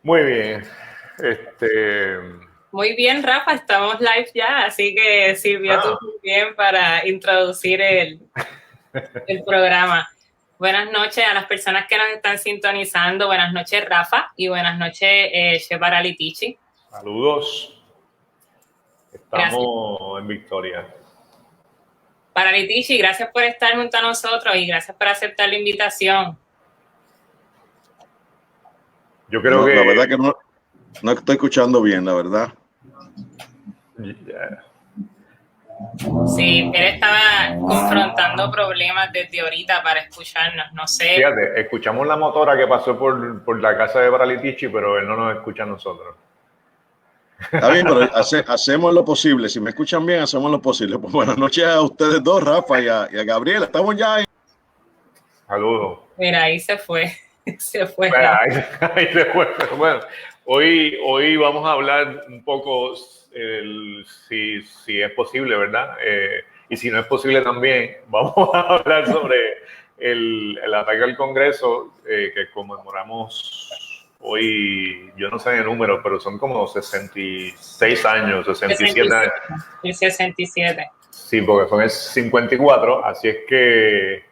Muy bien. Muy bien, Rafa, estamos live ya, así que sirvió tú muy bien para introducir el programa. Buenas noches a las personas que nos están sintonizando. Buenas noches, Rafa, y buenas noches, Shepara Litichi. Saludos. Gracias. Estamos en Victoria. Para Litichi, gracias por estar junto a nosotros y gracias por aceptar la invitación. Yo creo que... La verdad que no estoy escuchando bien, la verdad. Yeah. Sí, él estaba confrontando problemas desde ahorita para escucharnos, no sé. Fíjate, escuchamos la motora que pasó por la casa de Paralitichi, pero él no nos escucha a nosotros. Está bien, pero hacemos lo posible. Si me escuchan bien, hacemos lo posible. Pues buenas noches a ustedes dos, Rafa y a Gabriela. Estamos ya en... Saludos. Mira, ahí se fue. Se fue. Bueno, ahí se fue. Pero bueno, hoy vamos a hablar un poco si es posible, ¿verdad? Y si no es posible también, vamos a hablar sobre el ataque al Congreso que conmemoramos hoy. Yo no sé el número, pero son como 66 años, 67 años. El 67. Sí, porque son el 54, así es que...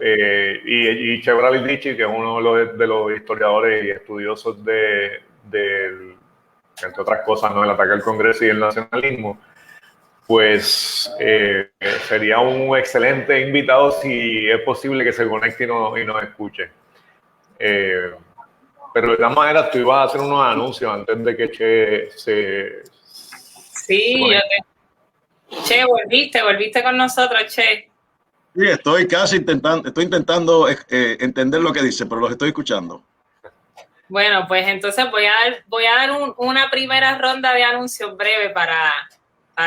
y Shepara Litichi, que es uno de los historiadores y estudiosos entre otras cosas, ¿no?, el ataque al Congreso y el nacionalismo, pues sería un excelente invitado si es posible que se conecte y nos escuche. Pero de todas maneras, tú ibas a hacer unos anuncios antes de que Che se... Sí, Che, volviste con nosotros, Che. Sí, estoy intentando entender lo que dice, pero los estoy escuchando. Bueno, pues entonces voy a dar una primera ronda de anuncios breve para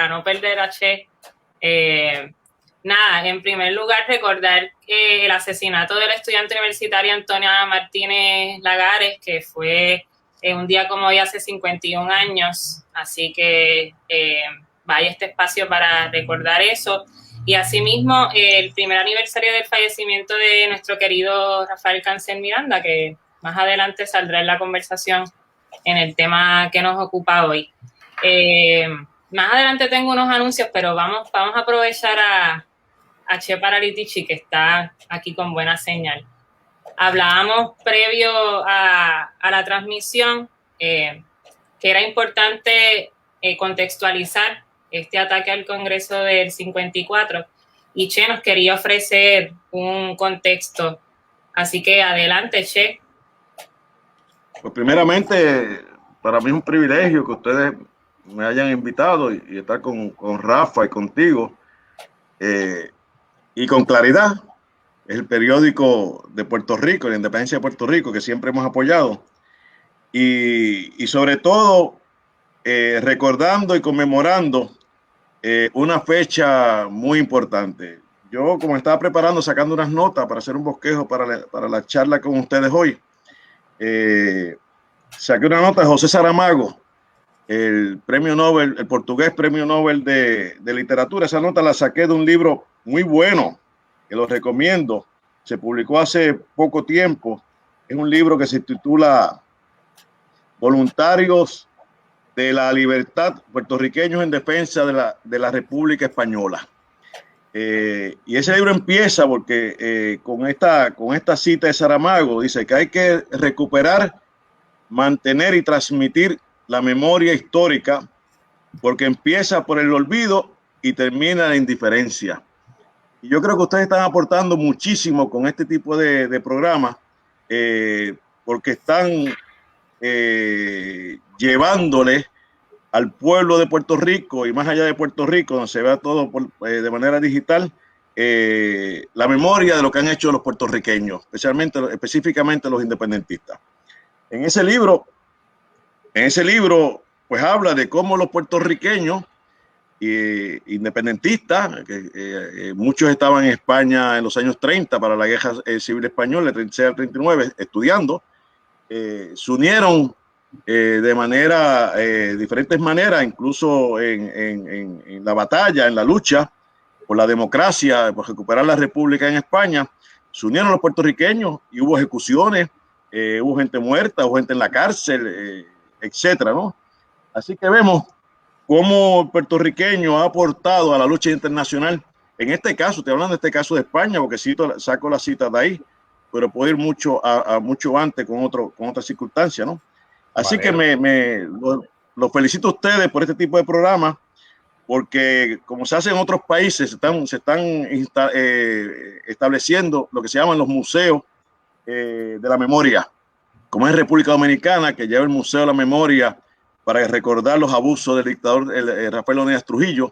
no perder a Che. Nada, en primer lugar, recordar el asesinato del estudiante universitario Antonia Martínez Lagares, que fue un día como hoy hace 51 años, así que vaya este espacio para recordar eso. Y asimismo, el primer aniversario del fallecimiento de nuestro querido Rafael Cancel Miranda, que más adelante saldrá en la conversación en el tema que nos ocupa hoy. Más adelante tengo unos anuncios, pero vamos a aprovechar a Shepara Litichi, que está aquí con buena señal. Hablábamos previo a la transmisión que era importante contextualizar este ataque al Congreso del 54, y Che nos quería ofrecer un contexto. Así que adelante, Che. Pues primeramente, para mí es un privilegio que ustedes me hayan invitado y estar con Rafa y contigo. Y con claridad, es el periódico de Puerto Rico, la independencia de Puerto Rico, que siempre hemos apoyado. Y sobre todo, recordando y conmemorando una fecha muy importante. Yo, como estaba preparando, sacando unas notas para hacer un bosquejo para la charla con ustedes hoy, saqué una nota de José Saramago, el premio Nobel, el portugués premio Nobel de literatura. Esa nota la saqué de un libro muy bueno, que lo recomiendo. Se publicó hace poco tiempo. Es un libro que se titula Voluntarios de la Libertad, puertorriqueños en defensa de la República Española. Y ese libro empieza porque con esta cita de Saramago dice que hay que recuperar, mantener y transmitir la memoria histórica, porque empieza por el olvido y termina en la indiferencia. Y yo creo que ustedes están aportando muchísimo con este tipo de programas, porque están llevándole al pueblo de Puerto Rico y más allá de Puerto Rico, donde se vea todo de manera digital, la memoria de lo que han hecho los puertorriqueños, específicamente los independentistas. En ese libro, pues habla de cómo los puertorriqueños independentistas, que muchos estaban en España en los años 30 para la guerra civil española, de 36 al 39, estudiando, se unieron de diferentes maneras, incluso en la batalla, en la lucha por la democracia, por recuperar la república en España. Se unieron los puertorriqueños y hubo ejecuciones, hubo gente muerta, hubo gente en la cárcel, etcétera, ¿no? Así que vemos cómo el puertorriqueño ha aportado a la lucha internacional. En este caso, estoy hablando de este caso de España, porque saco la cita de ahí, pero puedo ir mucho antes con otras circunstancias, ¿no? Así que los felicito a ustedes por este tipo de programas, porque como se hace en otros países, se están estableciendo lo que se llaman los museos de la memoria, como es República Dominicana, que lleva el Museo de la Memoria para recordar los abusos del dictador Rafael Leónidas Trujillo,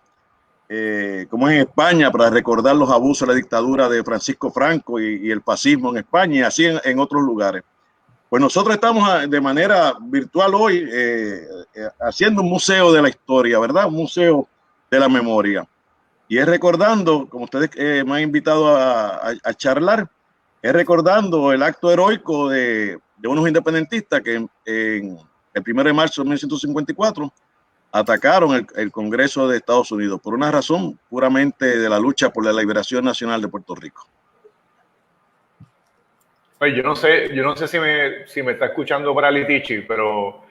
como es en España, para recordar los abusos de la dictadura de Francisco Franco y el fascismo en España, y así en otros lugares. Pues nosotros estamos de manera virtual hoy haciendo un museo de la historia, ¿verdad? Un museo de la memoria. Y es recordando, como ustedes me han invitado a charlar, es recordando el acto heroico de unos independentistas que en el 1 de marzo de 1954 atacaron el Congreso de Estados Unidos por una razón puramente de la lucha por la liberación nacional de Puerto Rico. Pues yo no sé si me está escuchando Paralitichi, pero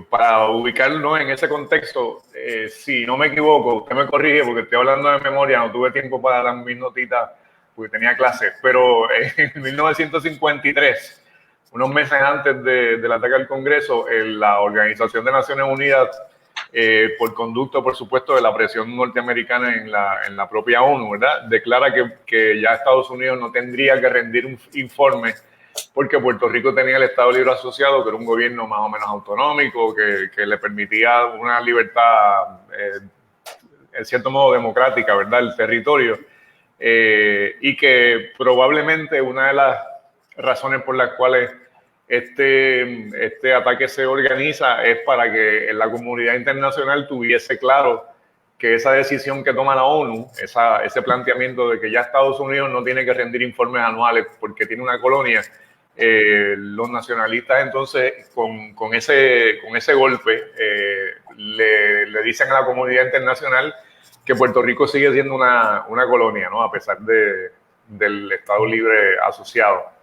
para ubicarlo en ese contexto, si no me equivoco, usted me corrige porque estoy hablando de memoria, no tuve tiempo para dar mis notitas porque tenía clases, pero en 1953, unos meses antes del ataque al Congreso, la Organización de Naciones Unidas, por conducto, por supuesto, de la presión norteamericana en la propia ONU, ¿verdad?, declara que ya Estados Unidos no tendría que rendir un informe porque Puerto Rico tenía el Estado Libre Asociado, que era un gobierno más o menos autonómico, que le permitía una libertad, en cierto modo, democrática, ¿verdad?, el territorio, y que probablemente una de las razones por las cuales este ataque se organiza es para que la comunidad internacional tuviese claro que esa decisión que toma la ONU, ese planteamiento de que ya Estados Unidos no tiene que rendir informes anuales porque tiene una colonia, los nacionalistas entonces con ese golpe le dicen a la comunidad internacional que Puerto Rico sigue siendo una colonia, ¿no?, a pesar del Estado Libre Asociado.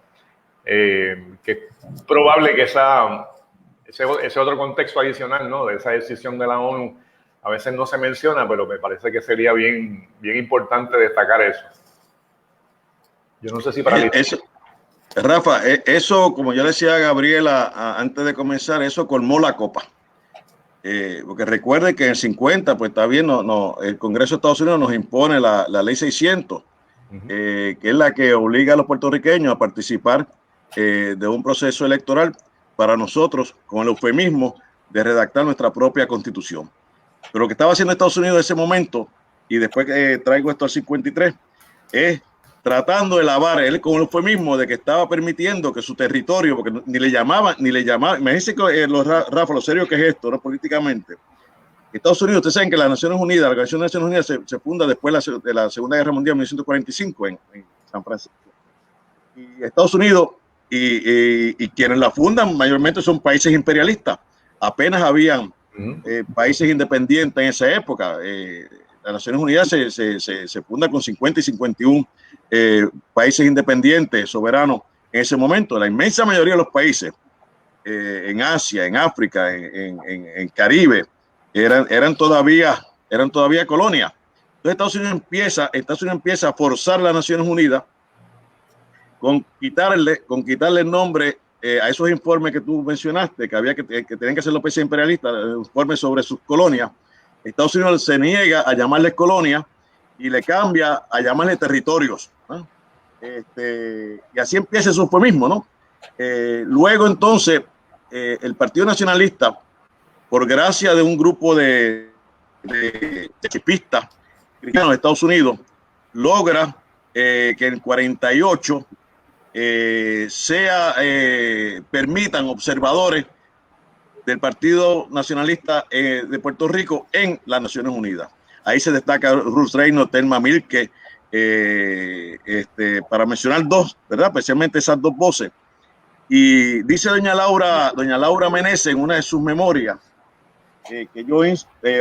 Que es probable que ese otro contexto adicional, ¿no?, de esa decisión de la ONU a veces no se menciona, pero me parece que sería bien importante destacar eso. Yo no sé si para Rafa, eso, como yo le decía a Gabriela antes de comenzar, eso colmó la copa. Porque recuerde que en el 50, pues está bien, el Congreso de Estados Unidos nos impone la ley 600, que es la que obliga a los puertorriqueños a participar de un proceso electoral para nosotros, con el eufemismo de redactar nuestra propia constitución. Pero lo que estaba haciendo Estados Unidos en ese momento, y después traigo esto al 53, es tratando de lavar él con el eufemismo de que estaba permitiendo que su territorio, porque ni le llamaban, imagínense que Rafa, lo serio que es esto, ¿no?, políticamente. Estados Unidos, ustedes saben que las Naciones Unidas, la Organización de Naciones Unidas se funda después de la Segunda Guerra Mundial en 1945 en San Francisco. Y Estados Unidos y quienes la fundan mayormente son países imperialistas. Apenas habían países independientes en esa época. Las Naciones Unidas se funda con 50 y 51 países independientes, soberanos en ese momento. La inmensa mayoría de los países en Asia, en África, en Caribe, eran todavía colonias. Entonces Estados Unidos empieza a forzar a las Naciones Unidas con quitarle el nombre a esos informes que tú mencionaste, que tenían que ser los países imperialistas, informes sobre sus colonias. Estados Unidos se niega a llamarles colonias y le cambia a llamarles territorios, ¿no? Y así empieza su eufemismo, ¿no? Luego entonces el Partido Nacionalista, por gracia de un grupo de chipistas cristianos de Estados Unidos, logra que en 48 permitan observadores del Partido Nacionalista de Puerto Rico en las Naciones Unidas. Ahí se destaca Ruth Reynolds, Thelma Milke, para mencionar dos, ¿verdad?, especialmente esas dos voces. Y dice doña Laura Meneses en una de sus memorias, que yo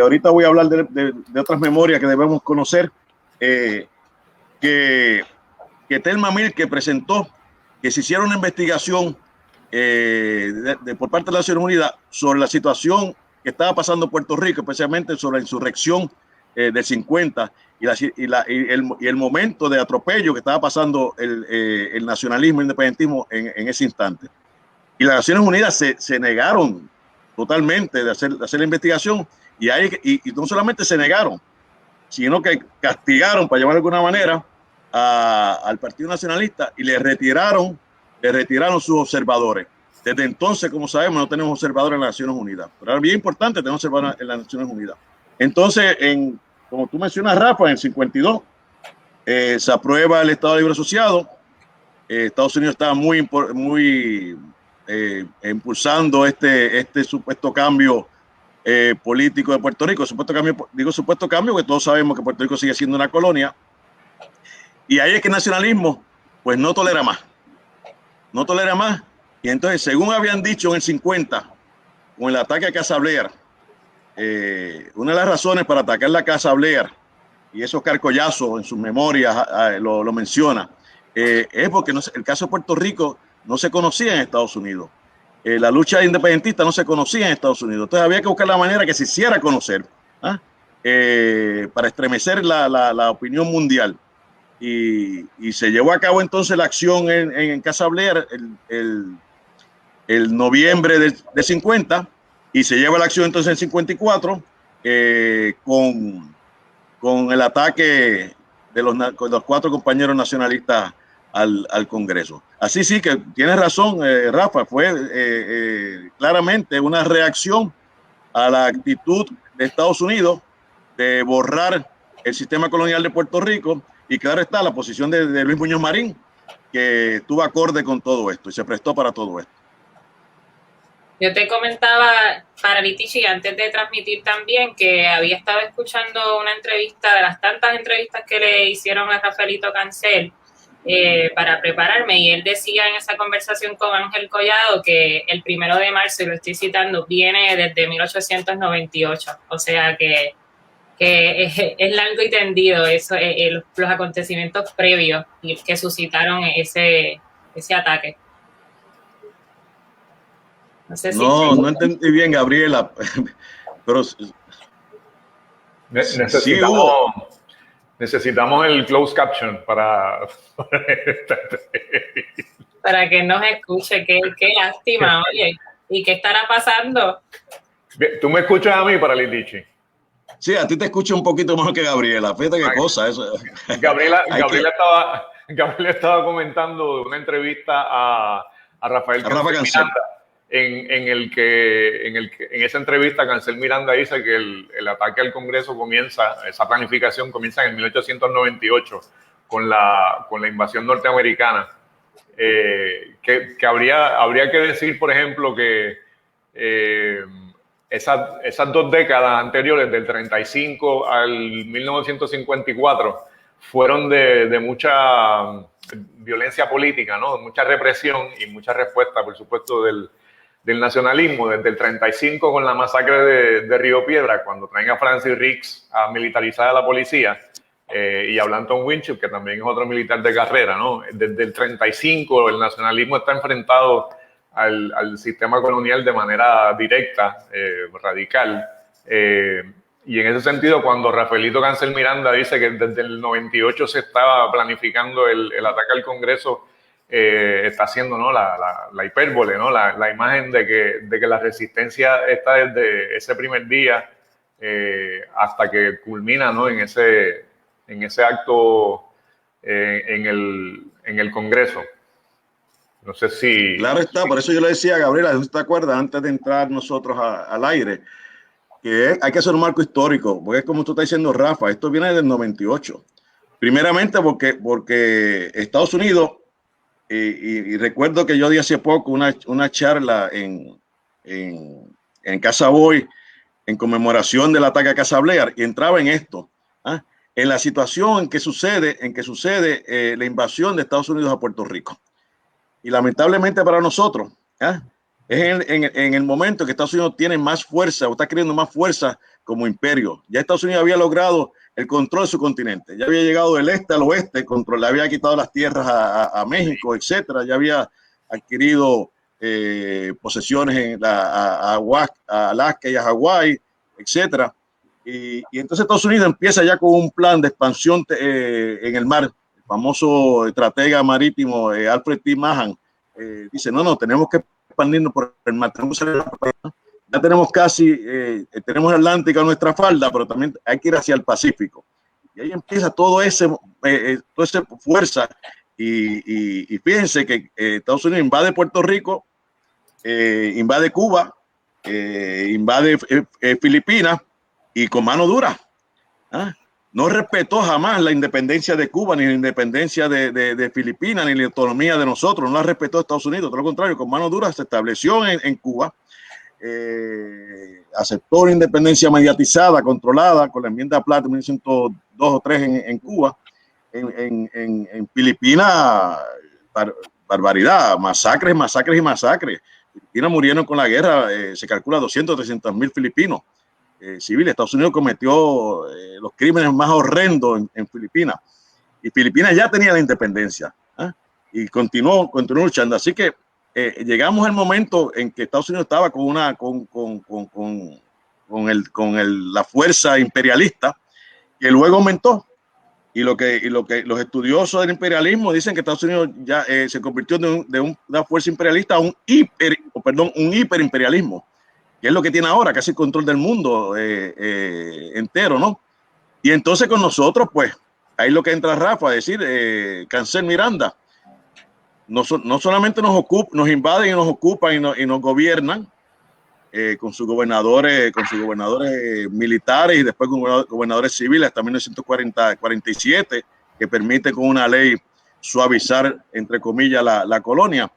ahorita voy a hablar de otras memorias que debemos conocer, que Thelma Milke presentó que se hiciera una investigación por parte de las Naciones Unidas sobre la situación que estaba pasando en Puerto Rico, especialmente sobre la insurrección del 50 y el momento de atropello que estaba pasando el nacionalismo, el independentismo en ese instante. Y las Naciones Unidas se negaron totalmente de hacer la investigación y no solamente se negaron, sino que castigaron, para llamarlo de alguna manera, al Partido Nacionalista y le retiraron sus observadores. Desde entonces, como sabemos, no tenemos observadores en las Naciones Unidas. Pero es bien importante tener observadores en las Naciones Unidas. Entonces, como tú mencionas, Rafa, en el 52 se aprueba el Estado Libre Asociado. Estados Unidos estaba muy impulsando este supuesto cambio político de Puerto Rico. Supuesto cambio, porque todos sabemos que Puerto Rico sigue siendo una colonia. Y ahí es que el nacionalismo, pues no tolera más. No tolera más. Y entonces, según habían dicho en el 50, con el ataque a Casa Blair, una de las razones para atacar la Casa Blair, y esos carcollazos en sus memorias lo menciona, es porque el caso de Puerto Rico no se conocía en Estados Unidos. La lucha independentista no se conocía en Estados Unidos. Entonces había que buscar la manera que se hiciera conocer, para estremecer la opinión mundial. Y se llevó a cabo entonces la acción en Casa Blair el noviembre de 50, y se lleva la acción entonces en 54 con el ataque de los 4 compañeros nacionalistas al Congreso. Así sí que tienes razón, Rafa, fue claramente una reacción a la actitud de Estados Unidos de borrar el sistema colonial de Puerto Rico, y claro está la posición de Luis Muñoz Marín, que estuvo acorde con todo esto y se prestó para todo esto. Yo te comentaba, para Litichi, antes de transmitir también, que había estado escuchando una entrevista, de las tantas entrevistas que le hicieron a Rafaelito Cancel, para prepararme, y él decía en esa conversación con Ángel Collado que el 1 de marzo, y lo estoy citando, viene desde 1898, o sea que es largo y tendido eso, los acontecimientos previos que suscitaron ese ataque. No entendí bien, Gabriela, pero necesitamos el closed caption para que nos escuche. Qué lástima, oye. ¿Y qué estará pasando? ¿Tú me escuchas a mí, para Litichi? Sí, a ti te escucho un poquito mejor que Gabriela. Fíjate qué cosa eso. Gabriela estaba comentando una entrevista a Rafael Cancel Miranda, en esa entrevista Cancel Miranda dice que el ataque al Congreso esa planificación comienza en 1898 con la invasión norteamericana. Que habría que decir, por ejemplo, que esas 2 décadas anteriores, del 35 al 1954, fueron de mucha violencia política, ¿no? Mucha represión y mucha respuesta, por supuesto, del nacionalismo. Desde el 35 con la masacre de Río Piedra, cuando traen a Francis Riggs a militarizar a la policía, y a Blanton Winship, que también es otro militar de carrera, ¿no? Desde el 35 el nacionalismo está enfrentado al sistema colonial de manera directa, radical. Y en ese sentido, cuando Rafaelito Cancel Miranda dice que desde el 98 se estaba planificando el ataque al Congreso, está haciendo, ¿no?, la hipérbole, ¿no?, la imagen de que la resistencia está desde ese primer día hasta que culmina, ¿no?, en ese acto en el Congreso. No sé si... Claro está, por eso yo le decía a Gabriela, ¿te acuerdas? Antes de entrar nosotros al aire, que hay que hacer un marco histórico, porque es como tú estás diciendo, Rafa, esto viene del 98. Primeramente porque Estados Unidos, y recuerdo que yo di hace poco una charla en Casa Boy en conmemoración del ataque a Casa Blair, y entraba en esto, en la situación en que sucede la invasión de Estados Unidos a Puerto Rico. Y lamentablemente para nosotros, es en el momento que Estados Unidos tiene más fuerza o está creando más fuerza como imperio. Ya Estados Unidos había logrado el control de su continente. Ya había llegado del este al oeste, le había quitado las tierras a México, etcétera. Ya había adquirido posesiones a Alaska y a Hawái, etcétera. Y entonces Estados Unidos empieza ya con un plan de expansión en el mar. El famoso estratega marítimo Alfred T. Mahan dice, no, tenemos que expandirnos por el mar. Ya tenemos casi, tenemos el Atlántico a nuestra falda, pero también hay que ir hacia el Pacífico. Y ahí empieza toda esa fuerza. Y fíjense que Estados Unidos invade Puerto Rico, invade Cuba, invade Filipinas, y con mano dura. No respetó jamás la independencia de Cuba, ni la independencia de Filipinas, ni la autonomía de nosotros. No la respetó Estados Unidos, todo lo contrario, con mano dura se estableció en Cuba, aceptó la independencia mediatizada, controlada, con la enmienda Platt de 1902 o 3 en Cuba. En Filipinas, barbaridad, masacres. Filipinas murieron con la guerra, se calcula 200 o 300 mil filipinos civiles. Estados Unidos cometió los crímenes más horrendos en Filipinas, y Filipinas ya tenía la independencia, y continuó luchando. Así que llegamos al momento en que Estados Unidos estaba con la fuerza imperialista, que luego aumentó. Y lo que los estudiosos del imperialismo dicen que Estados Unidos ya se convirtió de una fuerza imperialista a un hiperimperialismo, que es lo que tiene ahora, casi el control del mundo entero, ¿no? Y entonces con nosotros, pues, ahí lo que entra Rafa a decir, Cancel Miranda, no solamente nos invaden y nos ocupan y nos gobiernan, con sus gobernadores militares y después con gobernadores civiles hasta 1947, que permite con una ley suavizar, entre comillas, la colonia,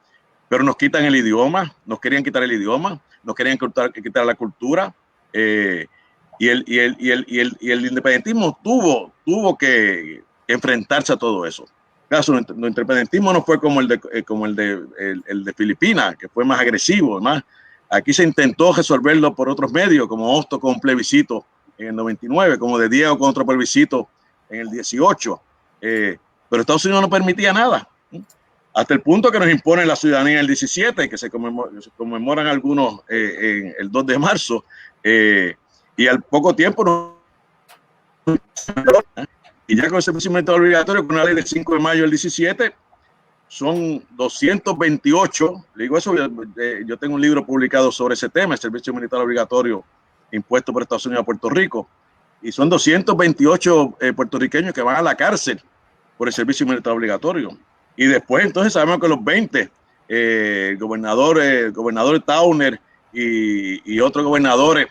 pero nos quitan el idioma, nos querían quitar el idioma, nos querían quitar la cultura, y el independentismo tuvo que enfrentarse a todo eso. Claro, nuestro independentismo no fue como el de Filipinas, que fue más agresivo, más. Aquí se intentó resolverlo por otros medios, como Hostos con un plebiscito en el 99, como de Diego con otro plebiscito en el 18. Pero Estados Unidos no permitía nada, hasta el punto que nos imponen la ciudadanía en el 17, que se conmemoran algunos en el 2 de marzo, y al poco tiempo y ya con el servicio militar obligatorio, con una ley del 5 de mayo del 17, son 228, digo eso, yo tengo un libro publicado sobre ese tema, el servicio militar obligatorio impuesto por Estados Unidos a Puerto Rico, y son 228 puertorriqueños que van a la cárcel por el servicio militar obligatorio. Y después entonces sabemos que los 20, gobernador Towner y otros gobernadores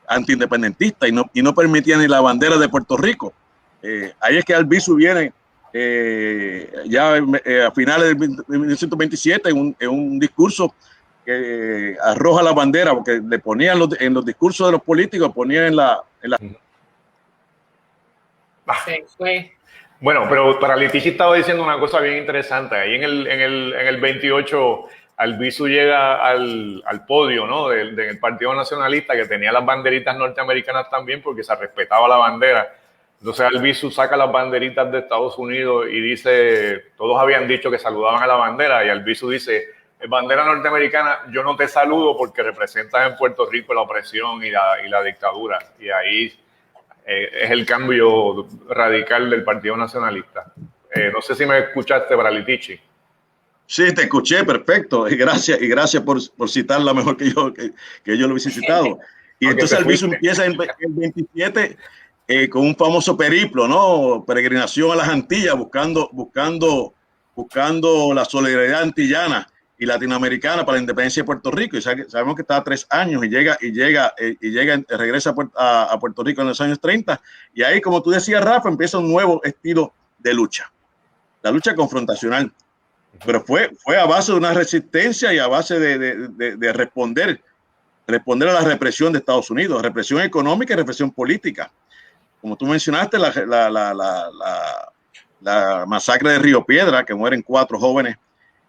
antiindependentistas, y no permitían ni la bandera de Puerto Rico. Ahí es que Albizu viene ya a finales de 1927 en un discurso que arroja la bandera, porque le ponían en los discursos de los políticos, ponían en la... Se fue. Bueno, pero Paralitici estaba diciendo una cosa bien interesante. Ahí en el 28, Albizu llega al podio, ¿no? del Partido Nacionalista, que tenía las banderitas norteamericanas también, porque se respetaba la bandera. Entonces Albizu saca las banderitas de Estados Unidos y dice, todos habían dicho que saludaban a la bandera, y Albizu dice, bandera norteamericana, yo no te saludo porque representas en Puerto Rico la opresión y la dictadura. Y ahí es el cambio radical del Partido Nacionalista. No sé si me escuchaste, Paralitici. Sí, te escuché, perfecto. Y gracias por citarla mejor que yo lo hubiese citado. Y entonces Albizu empieza en el 27 con un famoso periplo, ¿no? Peregrinación a las Antillas, buscando la solidaridad antillana y latinoamericana para la independencia de Puerto Rico. Y sabemos que está 3 años regresa a Puerto Rico en los años 30. Y ahí, como tú decías, Rafa, empieza un nuevo estilo de lucha. La lucha confrontacional. Pero fue a base de una resistencia y a base de responder a la represión de Estados Unidos, represión económica y represión política. Como tú mencionaste, la masacre de Río Piedra, que mueren 4 jóvenes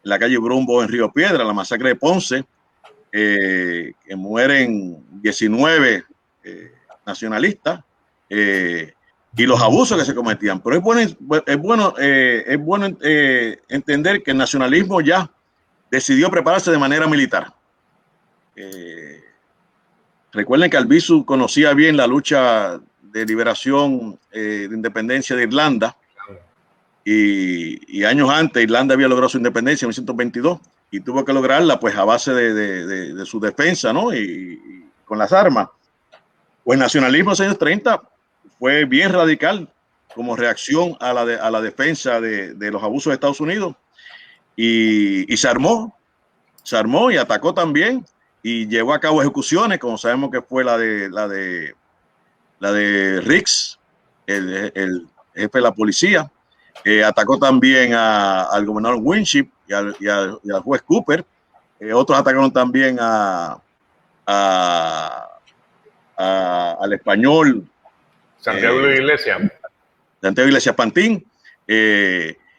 en la calle Brumbo en Río Piedra, la masacre de Ponce, que mueren 19 nacionalistas, y los abusos que se cometían. Pero es bueno entender que el nacionalismo ya decidió prepararse de manera militar. Recuerden que Albizu conocía bien la lucha de liberación de independencia de Irlanda, y años antes Irlanda había logrado su independencia en 1922 y tuvo que lograrla pues a base de su defensa, ¿no? Y con las armas. Pues el nacionalismo en los años 30 fue bien radical como reacción a la defensa de los abusos de Estados Unidos, y se armó y atacó también y llevó a cabo ejecuciones, como sabemos que fue la de Riggs, el jefe de la policía. Atacó también al gobernador Winship y al juez Cooper. Otros atacaron también al español Santiago Iglesias Pantín,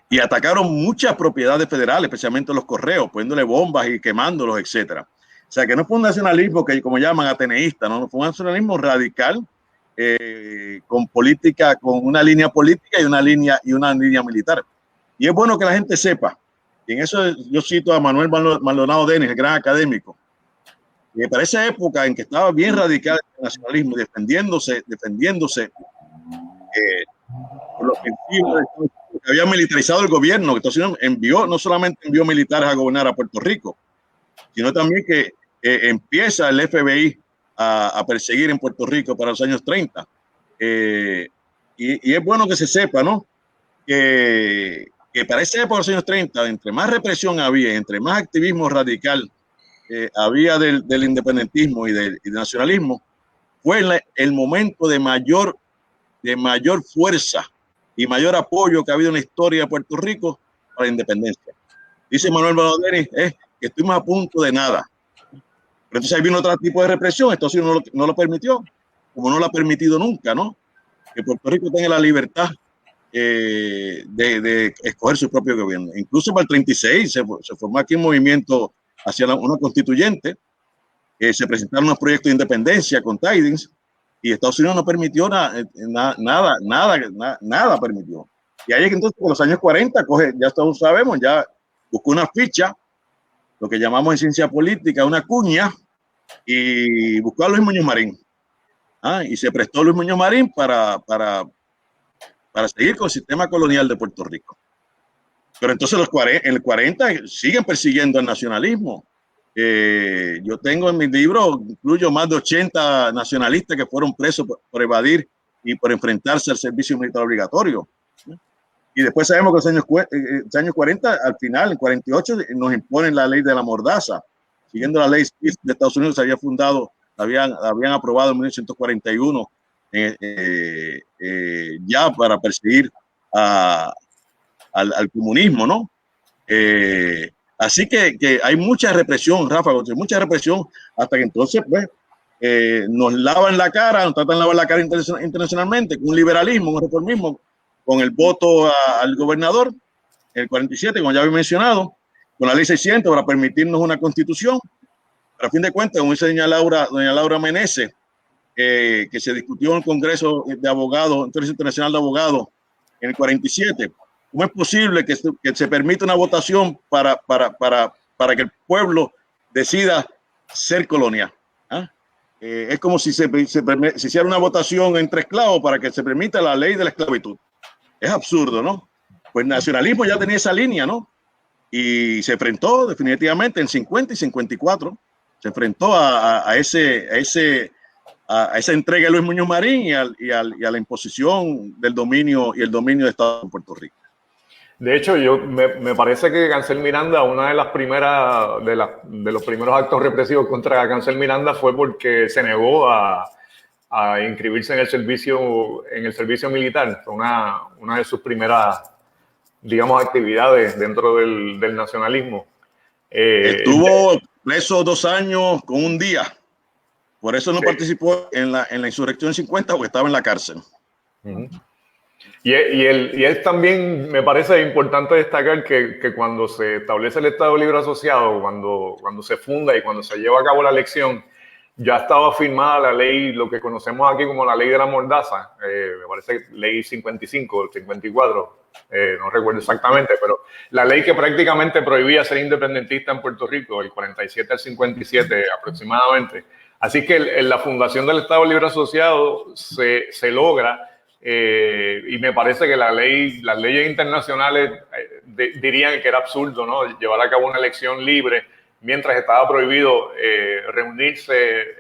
y atacaron muchas propiedades federales, especialmente los correos, poniéndole bombas y quemándolos, etcétera. O sea, que no fue un nacionalismo que, como llaman, ateneísta, no fue un nacionalismo radical, con política, con una línea política y una línea militar. Y es bueno que la gente sepa, y en eso yo cito a Manuel Maldonado Denis, el gran académico, que para esa época en que estaba bien radical el nacionalismo, defendiéndose por los ofensivos que había militarizado el gobierno, que entonces no solamente envió militares a gobernar a Puerto Rico, sino también que empieza el FBI a perseguir en Puerto Rico para los años 30. Y es bueno que se sepa, ¿no? Que para esa época de los años 30, entre más represión había, entre más activismo radical había del independentismo y del nacionalismo, fue el momento de mayor fuerza y mayor apoyo que ha habido en la historia de Puerto Rico para la independencia. Dice Manuel Baladenis que estuvimos a punto de nada. Pero entonces ahí vino otro tipo de represión, entonces no lo permitió, como no lo ha permitido nunca, ¿no? Que Puerto Rico tenga la libertad de escoger su propio gobierno. Incluso para el 36 se formó aquí un movimiento hacia una constituyente, se presentaron unos proyectos de independencia con Tidings, y Estados Unidos no permitió nada permitió. Y ahí es que entonces, en los años 40, ya todos sabemos, ya buscó una ficha, lo que llamamos en ciencia política una cuña, y buscó a Luis Muñoz Marín. Y se prestó Luis Muñoz Marín para seguir con el sistema colonial de Puerto Rico. Pero entonces en el 40 siguen persiguiendo el nacionalismo. Yo tengo en mi libro, incluyo más de 80 nacionalistas que fueron presos por evadir y por enfrentarse al servicio militar obligatorio. Y después sabemos que en los años 40, al final, en 48, nos imponen la ley de la mordaza. Siguiendo la ley Smith de Estados Unidos, se había fundado, habían aprobado en 1941 ya para perseguir al comunismo, ¿no? Así que hay mucha represión, Rafa, mucha represión, hasta que entonces pues, nos lavan la cara, nos tratan de lavar la cara internacionalmente con un liberalismo, un reformismo, con el voto al gobernador, el 47, como ya había mencionado, con la ley 600 para permitirnos una constitución. Pero a fin de cuentas, como dice doña Laura Meneses, que se discutió en el Congreso de Abogados, Congreso Internacional de Abogados, en el 47, ¿cómo es posible que se permita una votación para que el pueblo decida ser colonia? Es como si se hiciera una votación entre esclavos para que se permita la ley de la esclavitud. Es absurdo, ¿no? Pues el nacionalismo ya tenía esa línea, ¿no? Y se enfrentó definitivamente en 50 y 54, se enfrentó a esa entrega de Luis Muñoz Marín y a la imposición del dominio y el dominio de Estado en Puerto Rico. De hecho, me parece que Cancel Miranda, una de las primeras, de los primeros actos represivos contra Cancel Miranda fue porque se negó a inscribirse en el servicio militar. Fue una de sus primeras, digamos, actividades dentro del nacionalismo. Estuvo preso 2 años con un día. Por eso no participó en la insurrección 50, porque estaba en la cárcel. Y él también, me parece importante destacar que cuando se establece el Estado Libre Asociado, cuando se funda y cuando se lleva a cabo la elección, ya estaba firmada la ley, lo que conocemos aquí como la ley de la mordaza, me parece ley 55, 54, no recuerdo exactamente, pero la ley que prácticamente prohibía ser independentista en Puerto Rico, el 47 al 57 aproximadamente. Así que la fundación del Estado Libre Asociado se logra, y me parece que las leyes internacionales dirían que era absurdo, ¿no?, llevar a cabo una elección libre mientras estaba prohibido reunirse,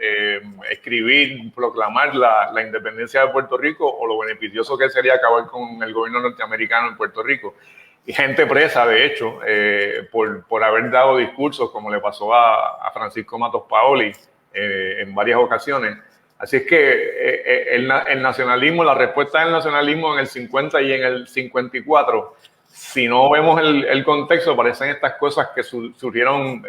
escribir, proclamar la independencia de Puerto Rico, o lo beneficioso que sería acabar con el gobierno norteamericano en Puerto Rico. Y gente presa, de hecho, por haber dado discursos, como le pasó a Francisco Matos Paoli en varias ocasiones. Así es que el nacionalismo, la respuesta del nacionalismo en el 50 y en el 54, si no vemos el contexto, parecen estas cosas que surgieron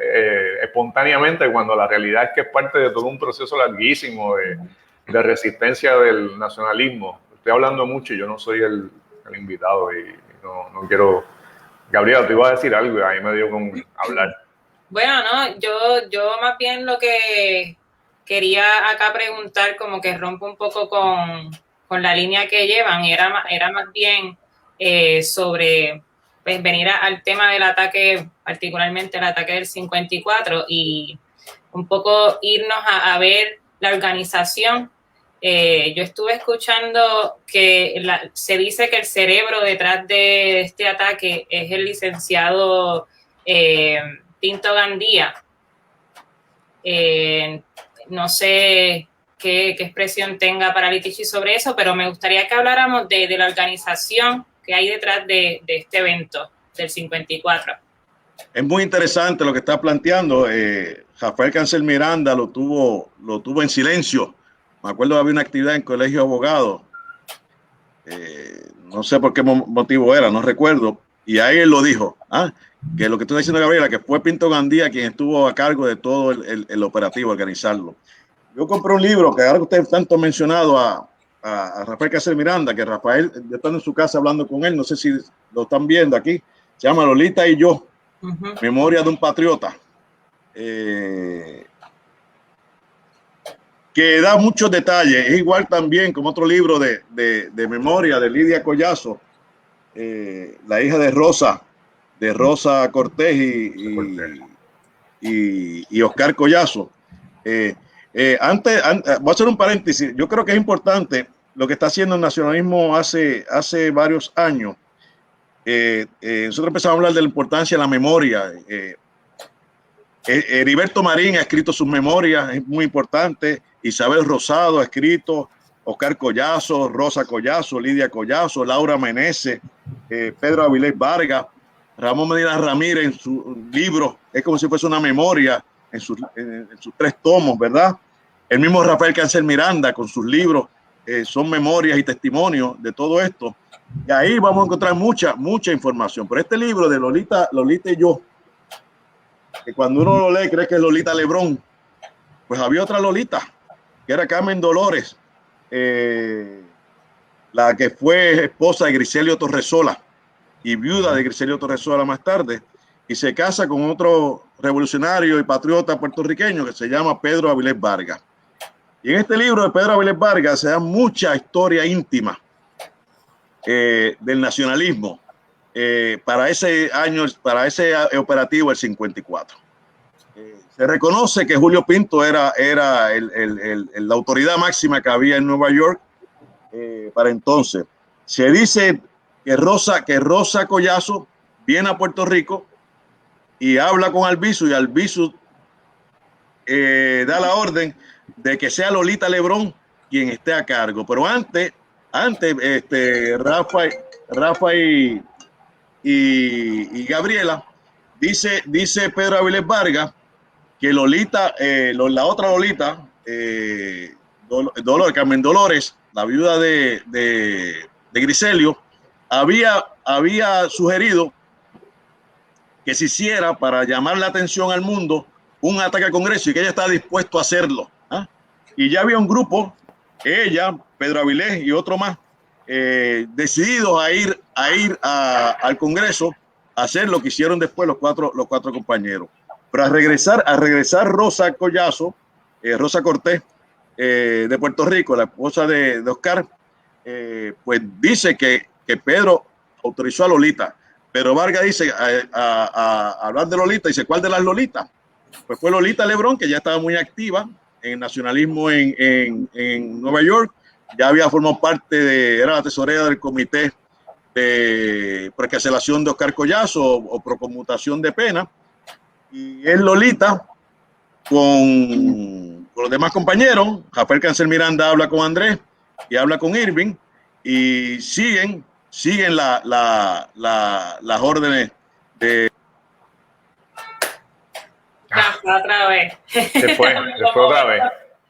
espontáneamente, cuando la realidad es que es parte de todo un proceso larguísimo de resistencia del nacionalismo. Estoy hablando mucho y yo no soy el invitado y no quiero... Gabriela, te iba a decir algo, ahí me dio con hablar. Bueno, no, yo más bien lo que quería acá preguntar, como que rompo un poco con la línea que llevan, era más bien sobre pues, venir al tema del ataque, particularmente el ataque del 54, y un poco irnos a ver la organización. Yo estuve escuchando que se dice que el cerebro detrás de este ataque es el licenciado Pinto Gandía. No sé qué expresión tenga Paralitici sobre eso, pero me gustaría que habláramos de la organización que hay detrás de este evento del 54. Es muy interesante lo que está planteando. Rafael Cancel Miranda lo tuvo en silencio. Me acuerdo que había una actividad en Colegio de Abogados. No sé por qué motivo era, no recuerdo. Y ahí él lo dijo. Que lo que estoy diciendo, Gabriela, que fue Pinto Gandía quien estuvo a cargo de todo el operativo, organizarlo. Yo compré un libro que ahora que ustedes tanto han mencionado a Rafael Cancel Miranda, que Rafael, yo estando en su casa hablando con él, no sé si lo están viendo aquí, se llama Lolita y yo, Memoria de un Patriota, que da muchos detalles. Es igual también como otro libro de memoria de Lidia Collazo, la hija de Rosa Cortés y Oscar Collazo. Antes, voy a hacer un paréntesis. Yo creo que es importante lo que está haciendo el nacionalismo hace varios años. Nosotros empezamos a hablar de la importancia de la memoria. Heriberto Marín ha escrito sus memorias, es muy importante. Isabel Rosado ha escrito, Oscar Collazo, Rosa Collazo, Lidia Collazo, Laura Meneses, Pedro Avilés Vargas, Ramón Medina Ramírez en su libro, es como si fuese una memoria en sus 3 tomos, ¿verdad? El mismo Rafael Cancel Miranda con sus libros son memorias y testimonios de todo esto. Y ahí vamos a encontrar mucha información. Pero este libro de Lolita y yo, que cuando uno lo lee cree que es Lolita Lebrón, pues había otra Lolita, que era Carmen Dolores, la que fue esposa de Griselio Torresola y viuda de Griselio Torresola más tarde, y se casa con otro revolucionario y patriota puertorriqueño que se llama Pedro Avilés Vargas. Y en este libro de Pedro Avilés Vargas se da mucha historia íntima del nacionalismo para ese año, para ese operativo, el 54. Se reconoce que Julio Pinto era la autoridad máxima que había en Nueva York para entonces. Se dice que Rosa Collazo viene a Puerto Rico y habla con Albizu, y Albizu da la orden de que sea Lolita Lebrón quien esté a cargo. Pero antes Rafa y Gabriela, dice Pedro Avilés Vargas que Lolita, la otra Lolita, Carmen Dolores, la viuda de Griselio, había sugerido que se hiciera, para llamar la atención al mundo, un ataque al Congreso, y que ella está dispuesto a hacerlo. Y ya había un grupo, ella, Pedro Avilés y otro más, decididos a ir al Congreso a hacer lo que hicieron después los cuatro compañeros. Pero a regresar Rosa Collazo, Rosa Cortés, de Puerto Rico, la esposa de Oscar, pues dice que Pedro autorizó a Lolita. Pero Vargas dice, a hablar de Lolita, dice, ¿cuál de las Lolitas? Pues fue Lolita Lebrón, que ya estaba muy activa en nacionalismo en Nueva York, ya había formado parte era la tesorera del comité de precarcelación de Oscar Collazo o procomutación de pena, y es Lolita con los demás compañeros. Rafael Cancel Miranda habla con Andrés y habla con Irving y siguen las órdenes de... Otra vez. Se fue otra vez.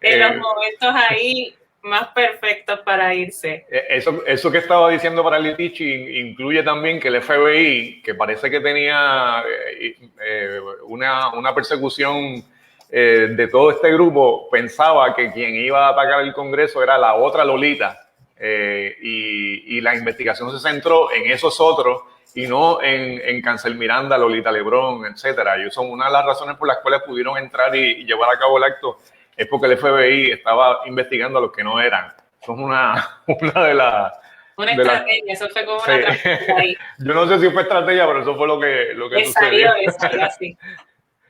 En los momentos ahí más perfectos para irse. Eso que estaba diciendo para Litichi incluye también que el FBI, que parece que tenía una persecución de todo este grupo, pensaba que quien iba a atacar el Congreso era la otra Lolita, y la investigación se centró en esos otros y no en Cancel Miranda, Lolita Lebrón, etcétera. Y son una de las razones por las cuales pudieron entrar y llevar a cabo el acto, es porque el FBI estaba investigando a los que no eran. Eso es una de las... Una estrategia, eso fue como una estrategia ahí. Yo no sé si fue estrategia, pero eso fue lo que sucedió. Salió así.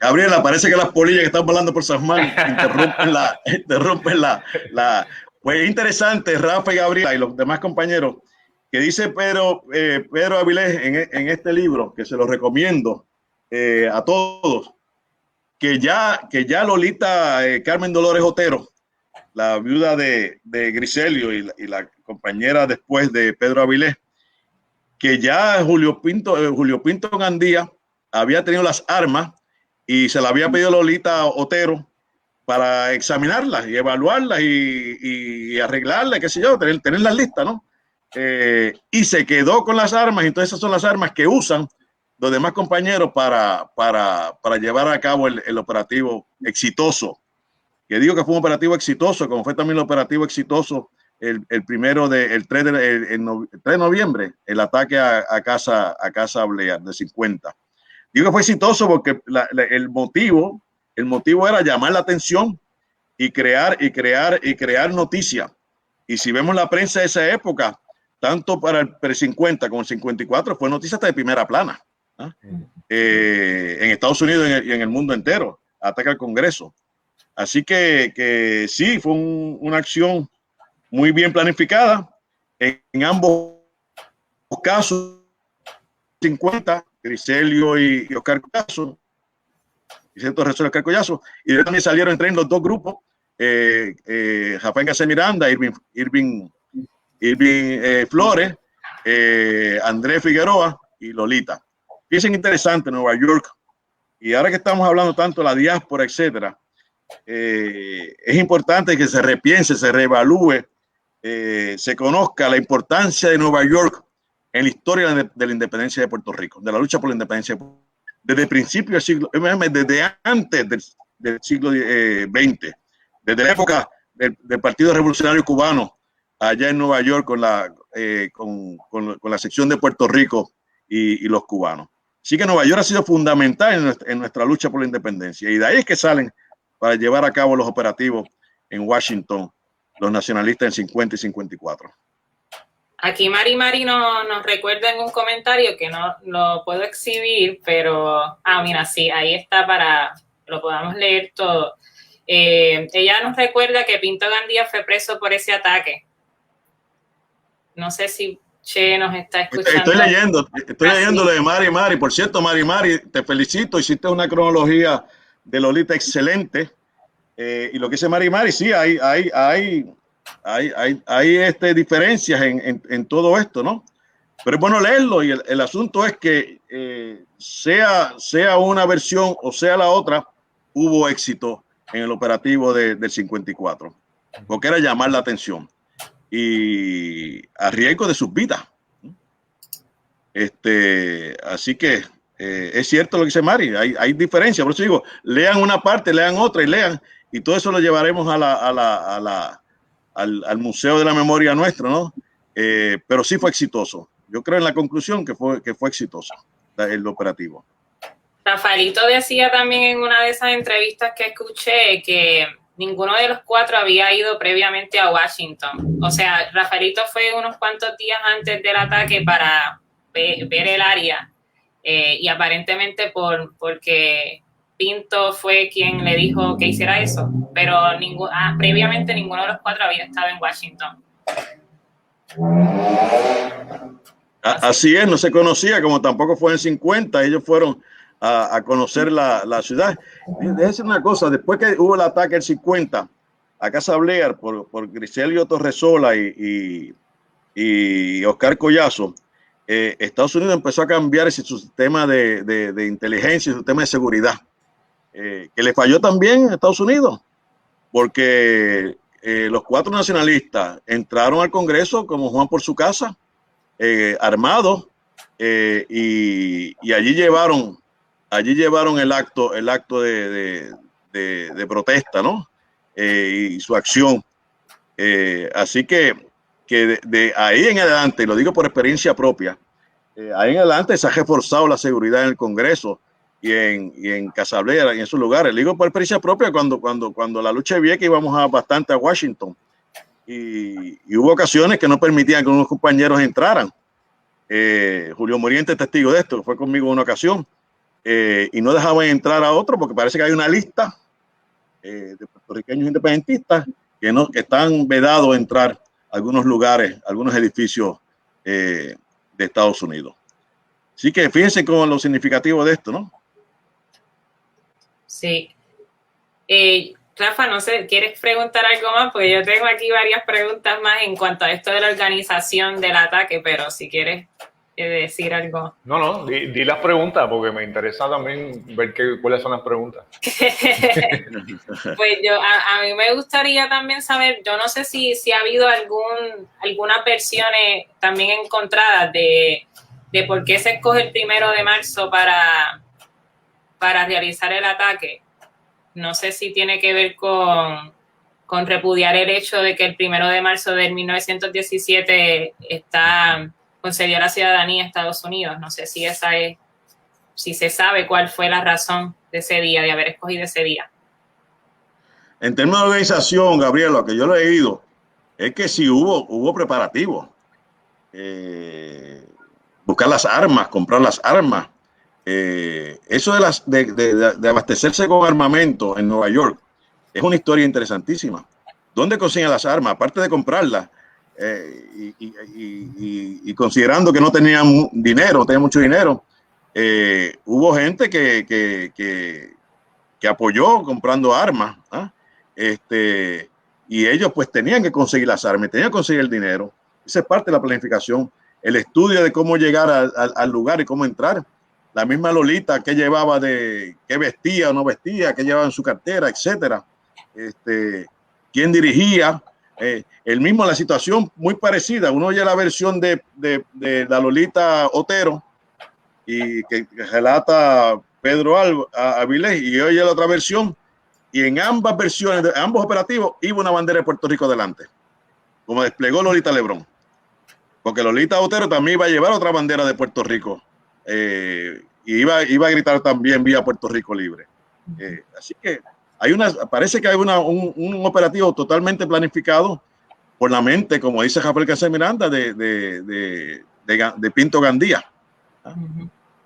Gabriela, parece que las polillas que están volando por San Juan interrumpen la... Pues es interesante, Rafa y Gabriela y los demás compañeros, que dice Pedro Avilés en este libro, que se lo recomiendo a todos, que ya Lolita Carmen Dolores Otero, la viuda de Griselio y la compañera después de Pedro Avilés, que ya Julio Pinto Gandía había tenido las armas y se la había pedido Lolita Otero para examinarlas y evaluarlas y arreglarlas, qué sé yo, tenerlas listas, ¿no? Y se quedó con las armas, entonces esas son las armas que usan los demás compañeros para llevar a cabo el operativo exitoso. Que digo que fue un operativo exitoso, como fue también el operativo exitoso el 3 de noviembre, el ataque a Casa Blear de 50. Digo que fue exitoso porque el motivo era llamar la atención y crear noticia. Y si vemos la prensa de esa época, tanto para el 50 como el 54, fue noticia hasta de primera plana, ¿eh? En Estados Unidos y en el mundo entero, ataque al Congreso. Así que sí, fue una acción muy bien planificada en ambos casos, 50, Griselio y Oscar Collazo, y Oscar Collazo, y también salieron entre los dos grupos, Rafael Cancel Miranda, Irving Flores, Andrés Figueroa y Lolita. Fíjense interesante Nueva York, y ahora que estamos hablando tanto de la diáspora, etcétera, es importante que se repiense, se reevalúe, se conozca la importancia de Nueva York en la historia de la independencia de Puerto Rico, de la lucha por la independencia de Puerto Rico, desde el principio del siglo, desde antes del siglo XX, desde la época del Partido Revolucionario Cubano, allá en Nueva York con la sección de Puerto Rico y los cubanos. Así que Nueva York ha sido fundamental en nuestra lucha por la independencia, y de ahí es que salen para llevar a cabo los operativos en Washington, los nacionalistas en 50 y 54. Aquí Mari nos recuerda en un comentario que no lo puedo exhibir, pero, mira, sí, ahí está para que lo podamos leer todo. Ella nos recuerda que Pinto Gandía fue preso por ese ataque. No sé si Che nos está escuchando. Estoy leyendo lo de Mari. Por cierto, Mari, te felicito, hiciste una cronología de Lolita excelente. Y lo que dice Mari, sí, hay diferencias en todo esto, ¿no? Pero es bueno leerlo, y el asunto es que sea una versión o sea la otra, hubo éxito en el operativo del 54, porque era llamar la atención y a riesgo de sus vidas. Así que es cierto lo que dice Mari, hay diferencias. Por eso digo, lean una parte, lean otra y lean, y todo eso lo llevaremos al Museo de la Memoria nuestro, ¿no? Pero sí fue exitoso. Yo creo en la conclusión que fue exitoso el operativo. Rafaelito decía también en una de esas entrevistas que escuché que ninguno de los cuatro había ido previamente a Washington. O sea, Rafaelito fue unos cuantos días antes del ataque para ver el área, y aparentemente porque Pinto fue quien le dijo que hiciera eso, pero previamente ninguno de los 4 había estado en Washington. Así es, no se conocía, como tampoco fue en 50, ellos fueron a conocer la ciudad. Déjame decir una cosa, después que hubo el ataque del 50 a Casa Blair por Griselio Torresola y Oscar Collazo, Estados Unidos empezó a cambiar su sistema de inteligencia, su sistema de seguridad, que le falló también a Estados Unidos, porque los 4 nacionalistas entraron al Congreso como Juan por su casa, armados, y allí llevaron el acto de protesta, ¿no? Y su acción. Así que de ahí en adelante, y lo digo por experiencia propia, ahí en adelante se ha reforzado la seguridad en el Congreso y en Casa Blair, en esos lugares. Lo digo por experiencia propia cuando la lucha de Vieques íbamos bastante a Washington, y hubo ocasiones que no permitían que unos compañeros entraran. Julio Moriente es testigo de esto, fue conmigo en una ocasión, y no dejaban entrar a otro porque parece que hay una lista de puertorriqueños independentistas que están vedados a entrar a algunos lugares, algunos edificios de Estados Unidos. Así que fíjense con lo significativo de esto, ¿no? Sí. Rafa, no sé, ¿quieres preguntar algo más? Porque yo tengo aquí varias preguntas más en cuanto a esto de la organización del ataque, pero si quieres decir algo. No, di las preguntas, porque me interesa también ver cuáles son las preguntas. Pues a mí me gustaría también saber, yo no sé si ha habido algunas versiones también encontradas de por qué se escoge el 1 de marzo para realizar el ataque. No sé si tiene que ver con repudiar el hecho de que el 1 de marzo de 1917 concedió la ciudadanía a Estados Unidos. No sé si si se sabe cuál fue la razón de ese día, de haber escogido ese día. En términos de organización, Gabriel, lo que yo he leído es que sí hubo preparativos. Buscar las armas, comprar las armas. Eso de abastecerse con armamento en Nueva York es una historia interesantísima. ¿Dónde consiguen las armas? Aparte de comprarlas, y considerando que no tenían dinero, no tenían mucho dinero, hubo gente que apoyó comprando armas, y ellos pues tenían que conseguir las armas, tenían que conseguir el dinero. Esa es parte de la planificación, el estudio de cómo llegar al lugar y cómo entrar. La misma Lolita, que llevaba qué vestía o no vestía, qué llevaba en su cartera, etcétera. Quién dirigía. La situación muy parecida. Uno oye la versión de la Lolita Otero y que relata Pedro Avilés, y oye la otra versión, y en ambas versiones, de ambos operativos, iba una bandera de Puerto Rico delante, como desplegó Lolita Lebrón, porque Lolita Otero también iba a llevar otra bandera de Puerto Rico. Y iba a gritar también vía Puerto Rico libre. Así que parece que hay un operativo totalmente planificado por la mente, como dice Rafael Cáceres Miranda, de Pinto Gandía,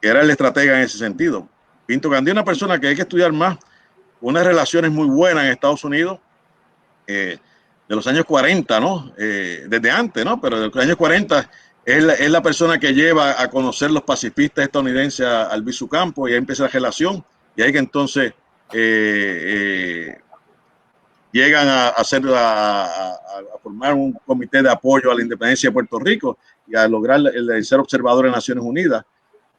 que era el estratega en ese sentido. Pinto Gandía es una persona que hay que estudiar más, unas relaciones muy buenas en Estados Unidos, de los años 40, ¿no? Desde antes, ¿no? Pero de los años 40 es la persona que lleva a conocer los pacifistas estadounidenses a Albizu Campos, y ahí empieza la relación, y ahí que entonces llegan a formar un comité de apoyo a la independencia de Puerto Rico y a lograr el ser observador en Naciones Unidas,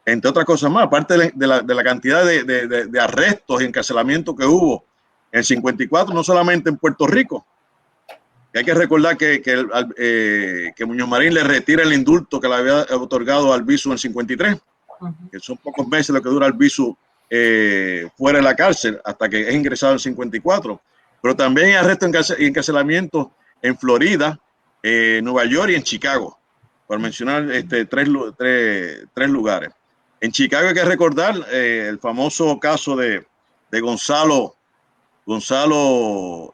entre otras cosas más, aparte de la cantidad de arrestos y encarcelamientos que hubo en el 54, no solamente en Puerto Rico. Hay que recordar que Muñoz Marín le retira el indulto que le había otorgado a Albizu en el 53, que son pocos meses lo que dura Albizu fuera de la cárcel hasta que es ingresado en el 54. Pero también hay arrestos y encarcelamientos en Florida, Nueva York y en Chicago, por mencionar tres lugares. En Chicago hay que recordar el famoso caso de Gonzalo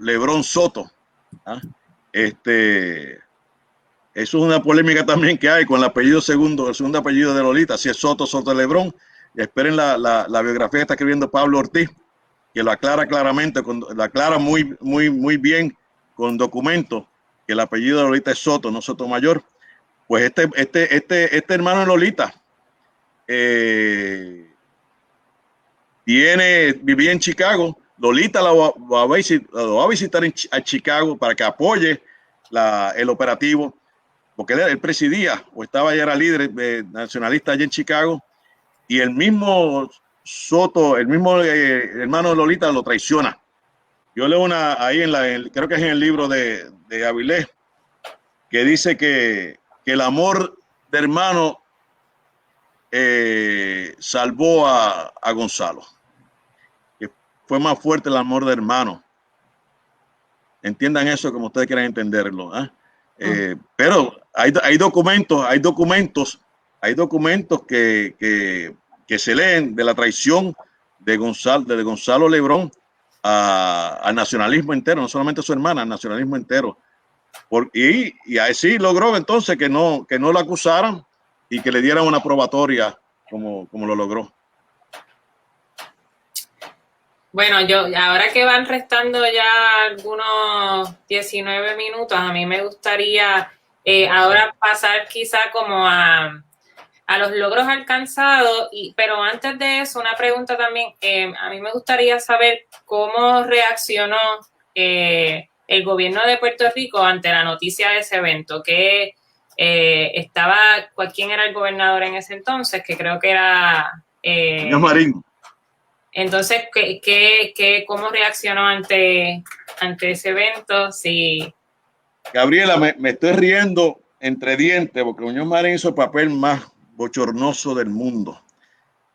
Lebrón Soto, eso es una polémica también que hay con el apellido segundo, el segundo apellido de Lolita, si es Soto, Soto Lebrón. Y esperen la biografía que está escribiendo Pablo Ortiz, que lo aclara claramente, lo aclara muy bien con documentos, que el apellido de Lolita es Soto, no Sotomayor. Pues este hermano de Lolita vivía en Chicago. Lolita lo va a visitar a Chicago para que apoye el operativo, porque él presidía o era líder nacionalista allá en Chicago, y el mismo Soto, el mismo hermano de Lolita lo traiciona. Yo leo ahí creo que es en el libro de Avilés, que dice que el amor de hermano salvó a Gonzalo, que fue más fuerte el amor de hermano. Entiendan eso como ustedes quieran entenderlo, pero hay documentos que se leen de la traición de Gonzalo Lebrón al nacionalismo entero, no solamente a su hermana, al nacionalismo entero. Y así logró entonces que no lo acusaran y que le dieran una probatoria como lo logró. Bueno, ahora que van restando ya algunos 19 minutos, a mí me gustaría ahora pasar quizá como a los logros alcanzados, pero antes de eso, una pregunta también, a mí me gustaría saber cómo reaccionó el gobierno de Puerto Rico ante la noticia de ese evento, que ¿quién era el gobernador en ese entonces? Que creo que era... Muñoz Marín. Entonces, ¿cómo reaccionó ante ese evento? Sí. Gabriela, me estoy riendo entre dientes porque Muñoz Marín hizo el papel más bochornoso del mundo.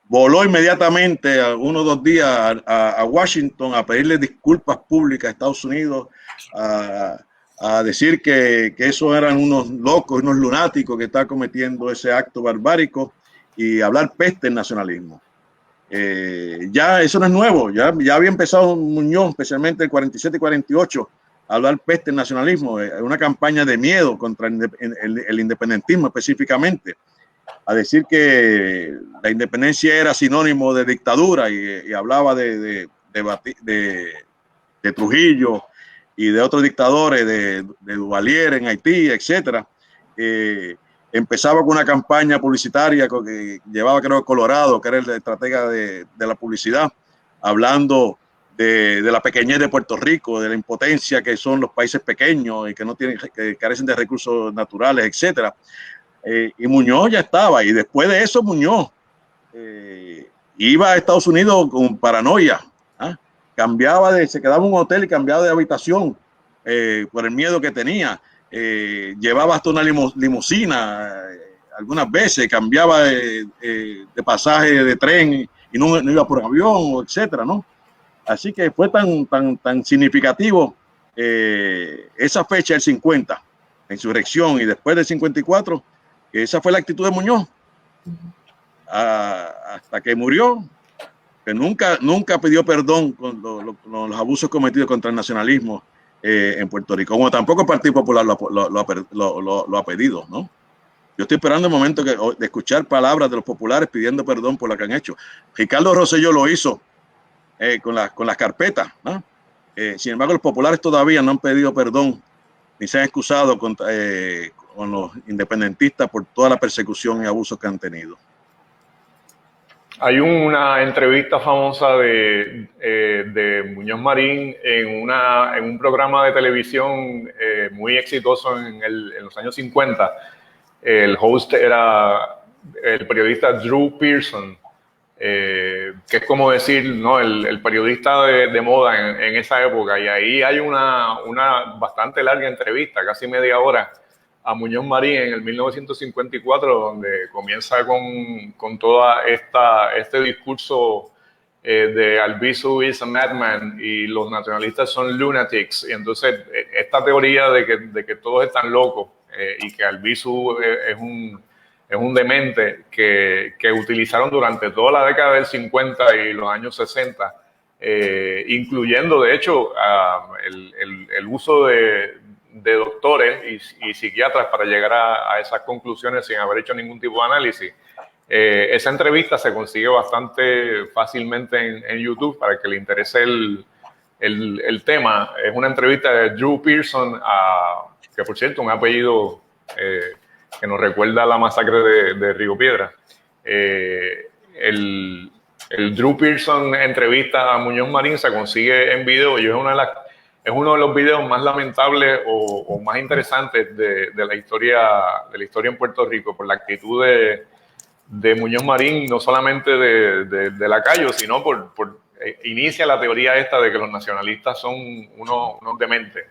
Voló inmediatamente a 1 o 2 días a Washington a pedirle disculpas públicas a Estados Unidos, a decir que esos eran unos locos, unos lunáticos que estaban cometiendo ese acto barbárico y hablar peste en nacionalismo. Ya eso no es nuevo, ya había empezado Muñoz, especialmente en 47 y 48, a hablar peste en nacionalismo, una campaña de miedo contra el independentismo específicamente, a decir que la independencia era sinónimo de dictadura y hablaba de Trujillo y de otros dictadores, de Duvalier en Haití, etcétera. Empezaba con una campaña publicitaria que llevaba, creo, Colorado, que era el estratega de la publicidad, hablando de la pequeñez de Puerto Rico, de la impotencia que son los países pequeños y que carecen de recursos naturales, etcétera. Y Muñoz ya estaba, y después de eso Muñoz iba a Estados Unidos con paranoia, se quedaba en un hotel y cambiaba de habitación por el miedo que tenía. Llevaba hasta una limusina algunas veces, cambiaba de pasaje de tren y no iba por avión, etcétera, ¿no? Así que fue tan significativo esa fecha del 50, la insurrección, y después del 54, que esa fue la actitud de Muñoz hasta que murió, que nunca pidió perdón con los abusos cometidos contra el nacionalismo en Puerto Rico, como tampoco el Partido Popular lo ha pedido, ¿no? Yo estoy esperando el momento de escuchar palabras de los populares pidiendo perdón por lo que han hecho. Ricardo Rosselló lo hizo con las carpetas, ¿no? Sin embargo, los populares todavía no han pedido perdón ni se han excusado con los independentistas por toda la persecución y abusos que han tenido. Hay una entrevista famosa de Muñoz Marín en un programa de televisión muy exitoso en los años 50. El host era el periodista Drew Pearson, que es como decir, ¿no?, el periodista de moda en esa época. Y ahí hay una bastante larga entrevista, casi media hora, a Muñoz Marín en el 1954, donde comienza con toda este discurso de Albizu is a madman y los nacionalistas son lunatics. Y entonces esta teoría de que todos están locos y que Albizu es un demente que utilizaron durante toda la década del 50 y los años 60, incluyendo de hecho el uso de doctores y psiquiatras para llegar a esas conclusiones sin haber hecho ningún tipo de análisis. Esa entrevista se consigue bastante fácilmente en YouTube para el que le interese el tema. Es una entrevista de Drew Pearson, que por cierto, un apellido que nos recuerda a la masacre de Río Piedras. El Drew Pearson entrevista a Muñoz Marín se consigue en video y es uno de los videos más lamentables o más interesantes de la historia en Puerto Rico, por la actitud de Muñoz Marín, no solamente de Lacayo, sino inicia la teoría esta de que los nacionalistas son unos dementes.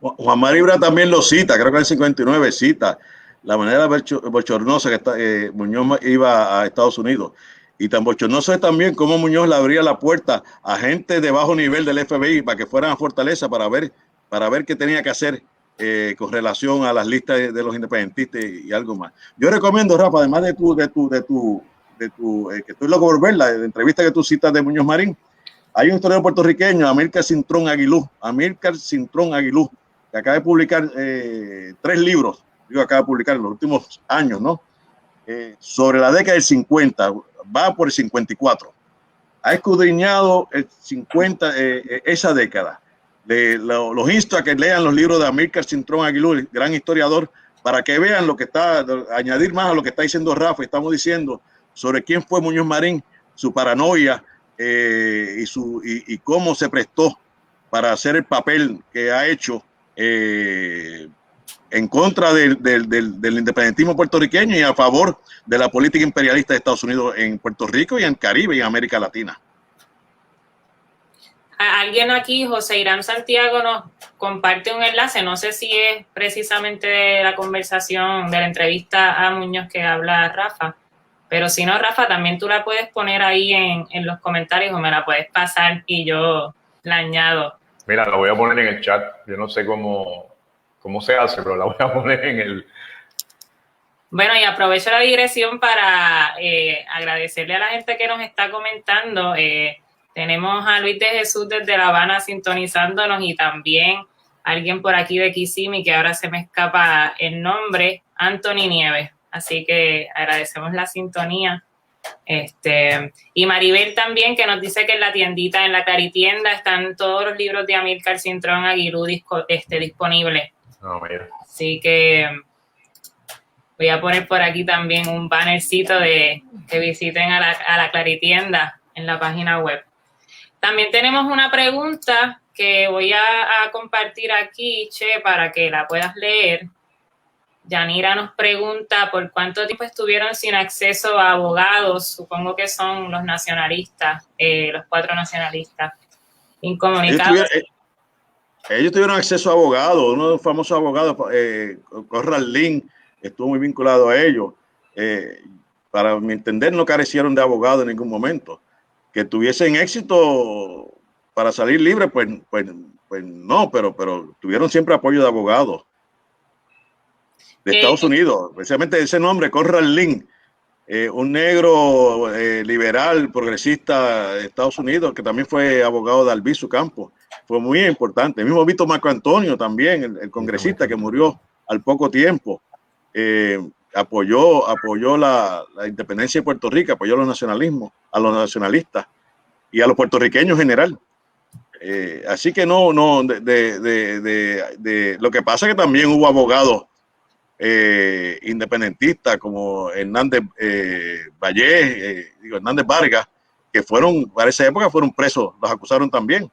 Juan Maribra también lo cita, creo que en el 59 cita la manera bochornosa que Muñoz iba a Estados Unidos. Y tan bochornoso es también cómo Muñoz le abría la puerta a gente de bajo nivel del FBI para que fueran a Fortaleza para ver qué tenía que hacer con relación a las listas de los independentistas y algo más. Yo recomiendo, Rafa, además de tu que estoy loco por ver la entrevista que tú citas de Muñoz Marín, hay un historiador puertorriqueño, Amílcar Cintrón Aguilú, que acaba de publicar 3 libros, acaba de publicar en los últimos años, ¿no? Sobre la década del 50, va por el 54. Ha escudriñado el 50, esa década. Los insto a que lean los libros de Amílcar Cintrón Aguilú, el gran historiador, para que vean lo que está, añadir más a lo que está diciendo Rafa, estamos diciendo sobre quién fue Muñoz Marín, su paranoia y cómo se prestó para hacer el papel que ha hecho en contra del independentismo puertorriqueño y a favor de la política imperialista de Estados Unidos en Puerto Rico y en Caribe y en América Latina. Alguien aquí, José Irán Santiago, nos comparte un enlace, no sé si es precisamente de la conversación, de la entrevista a Muñoz que habla Rafa, pero si no, Rafa, también tú la puedes poner ahí en los comentarios o me la puedes pasar y yo la añado. Mira, la voy a poner en el chat, yo no sé cómo se hace, pero la voy a poner en el... Bueno, y aprovecho la digresión para agradecerle a la gente que nos está comentando. Tenemos a Luis de Jesús desde La Habana sintonizándonos y también alguien por aquí de Kissimmee, que ahora se me escapa el nombre, Anthony Nieves. Así que agradecemos la sintonía. Y Maribel también, que nos dice que en la tiendita, en la Caritienda, están todos los libros de Amílcar Cintrón Aguilú disponibles. Oh, mira. Así que voy a poner por aquí también un bannercito de que visiten a la Claritienda en la página web. También tenemos una pregunta que voy a compartir aquí, Che, para que la puedas leer. Yanira nos pregunta por cuánto tiempo estuvieron sin acceso a abogados, supongo que son los nacionalistas, los 4 nacionalistas incomunicados. Ellos tuvieron acceso a abogados, uno de los famosos abogados, Corral Lynn, estuvo muy vinculado a ellos. Para mi entender, no carecieron de abogados en ningún momento. Que tuviesen éxito para salir libres, pues no, pero tuvieron siempre apoyo de abogados de Estados Unidos, especialmente ese nombre, Corral Lynn, un negro liberal, progresista de Estados Unidos, que también fue abogado de Albizu Campos. Fue muy importante. El mismo Víctor Marco Antonio también, el congresista que murió al poco tiempo, apoyó la independencia de Puerto Rico, apoyó a los nacionalistas y a los puertorriqueños en general. Así que no, lo que pasa es que también hubo abogados independentistas como Hernández Hernández Vargas, que para esa época fueron presos, los acusaron también.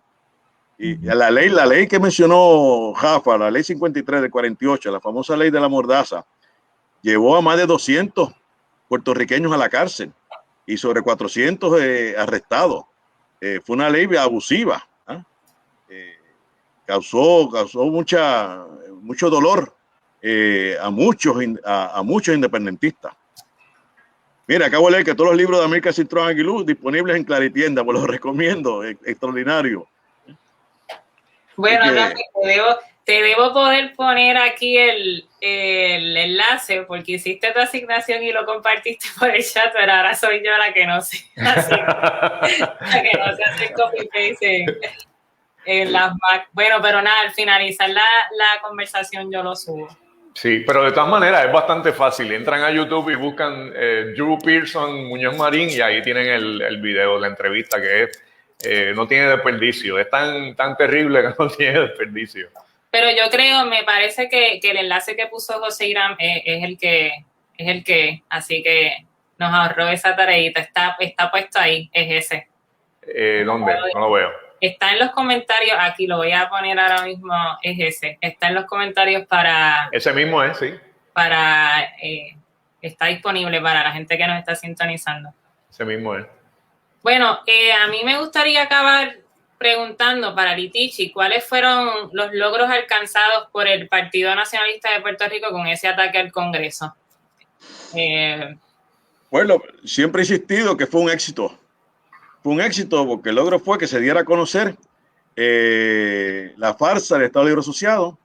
Y la ley que mencionó Rafa, la ley 53 del 48, la famosa ley de la mordaza, llevó a más de 200 puertorriqueños a la cárcel y sobre 400 arrestados. Fue una ley abusiva. Causó mucho dolor a muchos independentistas. Mira, acabo de leer que todos los libros de Amílcar Cintrón Aguilú disponibles en Claritienda, pues los recomiendo, extraordinario. Bueno, Rafa, te debo poder poner aquí el enlace porque hiciste tu asignación y lo compartiste por el chat, pero ahora soy yo la que no sé. La que no sé hacer copy paste. Bueno, pero nada, al finalizar la conversación yo lo subo. Sí, pero de todas maneras es bastante fácil. Entran a YouTube y buscan Drew Pearson, Muñoz Marín, y ahí tienen el video, la entrevista, que no tiene desperdicio. Es tan terrible que no tiene desperdicio. Pero yo creo, me parece que el enlace que puso José Irán es el que, así que nos ahorró esa tareita. Está puesto ahí, es ese. ¿Dónde? No lo veo. Está en los comentarios, aquí lo voy a poner ahora mismo, es ese. Está en los comentarios para... Ese mismo es, sí. Está disponible para la gente que nos está sintonizando. Ese mismo es. Bueno, a mí me gustaría acabar preguntando para Litichi, ¿cuáles fueron los logros alcanzados por el Partido Nacionalista de Puerto Rico con ese ataque al Congreso? Bueno, siempre he insistido que fue un éxito. Fue un éxito porque el logro fue que se diera a conocer la farsa del Estado Libre Asociado,